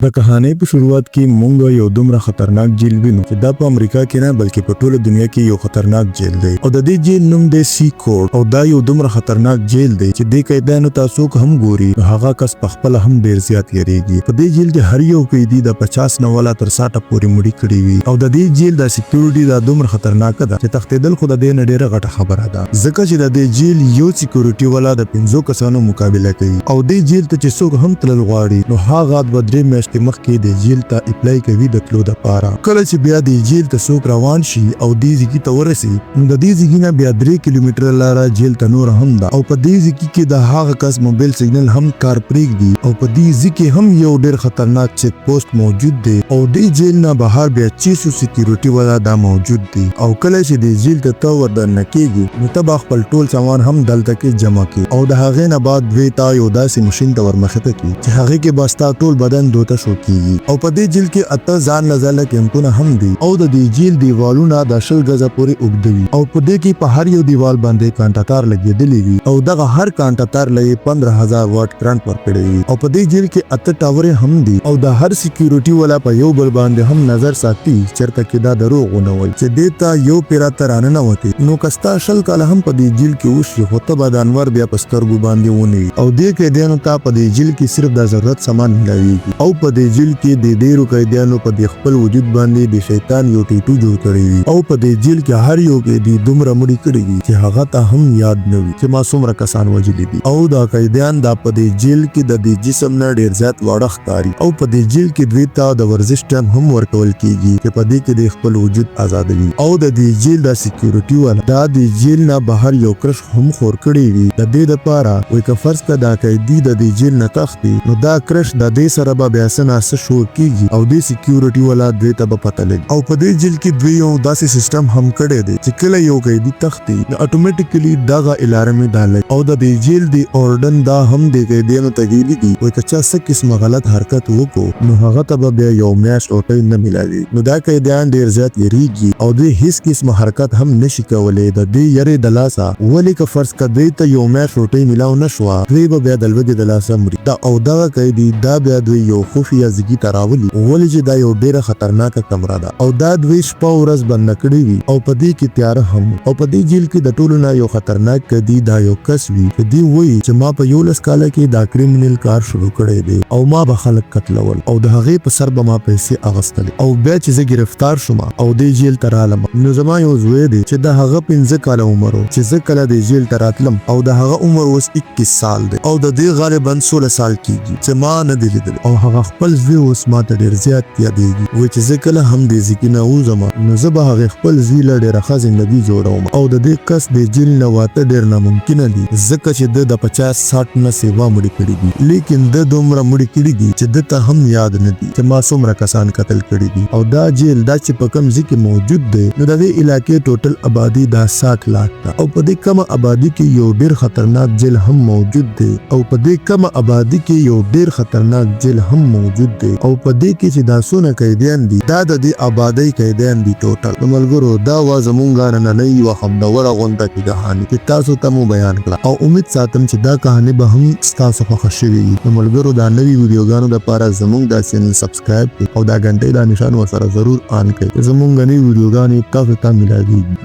د کہانی په شروعات کې مونږ یو دومره خطرناک جیل وینو چې دا په امریکا کې نه بلکې په ټوله دنیا کې یو خطرناک جیل دی او د دې جیل نوم دی سی کوډ او دا یو دومره خطرناک جیل دی چې د قیدانو تاسو هم ګوري هغه کس په خپل هم ډیر زیات یریږي په دې جیل کې هر یو قیدی د 50 نه ولا تر 60 پورې مړی کړی وي او د دې جیل د سکیورټي دا دومره خطرناک ده چې تختیدل خو د دې نه ډیره غټه خبره ده ځکه چې د دې جیل یو سکیورټي ولا د 15 کسانو مقابله کوي او دې جیل ته چې څوک هم تلل غواړي نو هغه د درې میاشتې مخکې د جیل ته اپلای کوي د تلو لپاره کله چې بیا د جیل ته څوک روان شي او دې ځای ته ورسي نو د دې ځای نه بیا 3 کیلومتره لاره جیل ته نور هم ده او په دې ځای کې د هغه کس موبایل سیګنل هم کار پرېږدي او په دې ځای کې هم یو ډېر خطرناک چیک پوسټ موجود دی او دې جیل نه بهر بیا 600 سکیورټي ولا دا موجود دي او کله چې د جیل ته وردن کېږي نو ته خپل ټول سامان هم دلته کې جمع کړي او د هغې نه بعد دوی تا یو داسې ماشين ته ورمخته کړي چې هغې کې بستا ټول بدن دوته شو کېږي او په دې جیل کې اته ځان لزاله کیمپونه هم دي او د دې جیل دیوالونه د 10 غزه پورې اوږدوي او په دې کې په هر یو دیوال باندې کانټاتار لګېدلې وي او دغه هر کانټاتار لې 15000 واټ کرنٹ ورکړي وي او په دې جیل کې اته ټاور هم دي او د هر سکیورټي ولا په یو بل باندې هم نظر ساتي چرته کې دا دروغونه وي چې دیتا یو پیرا ترانه نه وتی نو کستا شل کاله هم په دې جیل کې وشي خو ته به د انور بیا پسترګو باندې ونی او دې کې دینو ته په دې جیل کې صرف د ضرورت سامان ملويږي او په دې جیل کې د ډیرو قیدیانو په خپل وجود باندې د شیطان یو ټیټو جوړ کړی وي او په دې جیل کې هر یو کې د دومره مړی کړی وي چې هغه ته هم یاد نه وي چې ما څومره کسان وژلي دي او دا قیدیان دا په دې جیل کې د دې جسم نه ډیر زیات واړه ښکاري او په دې جیل کې دوی ته د ورزش ټایم هم ورکول کیږي چې په دې کې د خپل وجود آزادوي او د دې جیل د سکیورټي ولا دا د جیل نه بهر یو کرش هم خور کړی وي د دې لپاره وای که فرض کړه دا قیدی د دې جیل نه تختی نو دا کرش د دې سره به بیا سناسه شو کیږي او د سکیورټي ولا دوی ته به پته لګي او په دې جیل کې دوی یو داسې سیستم هم کړی دی چې کله یو قیدی تختی نو اتوماتیکلی دغه الارم دالي او د دې جیل دی اورډن دا هم د قیدیانو ته ویلي دي وای که چا څه قسمه غلط حرکت وکړو نو هغه ته بیا یو میاشت او ټایم نه ملایي نو دا قیدیان ډیر زیات یریږي او دوی هیڅ قسمه حرکت هم نشي کولای د دې یری د لاسه ولی که فرض کړه ته یو میاشت او ټایم ملاو نشو دوی بیا د لوګي د لاسه مري دا او دا قیدی دا بیا دوی یو خفیه ځګی تراولي ولی چې دا یو ډیره خطرناک کمره ده او دا دوی شپه ورځ بند کړی وي او په دې کې تیار هم او په دې جیل کې د ټولو نه یو خطرناک کدی دا یو کس وي چې دی وایي چې ما په یو لس کال کې دا کریمینل کار شروع کړی دی او ما به خلک قتلول او د هغې په سر به ما پیسې اغستل او بیا چې زه گرفتار شوم او دې جیل ته رالم نو زما یو زوی دی چې د هغه 15 کاله عمر چې زه کله د جیل ته راتلم او د هغه عمر اوس 21 سال دی او د دې غالبا 16 سال کېږي چې ما نه دی لیدل او هغه خپل زوی اوس ما ته ډیر زیات یادېږي وایي چې زه کله هم دې ځکه نه وځم نو زه به هغه خپل زوی له ډیره ښه زندګي جوړوم او د دې کس د جیل نه واته ډیر ناممکنه دي ځکه چې د 50-60 نه سیوا مړي کړي دي لیکن د دومره مړي کړي دي چې د ته هم یاد نه دي چې ما څومره کسان قتل کړي دي او دا جیل دا چې په کم ځای کې موجود دی نو د دې علاقې ټوټل آبادی دا 60 لاک ده او په دې کم آبادی کې یو ډیر خطرناک جیل هم موجود دی او په دې کم آبادی کې یو ډیر خطرناک جیل هم موجود دی او په دې کې چې دا سونه قیدیان دي دا د دې آبادی قیدیان دي ټوټل نو ملګرو دا وا زمونږ نه نه یو خبره غونډه کې کہانی چې تاسو ته مو بیان کړه او امید ساتم چې دا کہانی به هم تاسو خوښ شي نو ملګرو دا نوی ویډیوګانو لپاره زمونږ د چینل سبسکرایب او دا غنټې دا نشان ورسره ضرور آن کړئ زمونږ نوی ویډیوګانې تاسو ته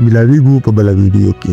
ملاوي په بل ویډیو کې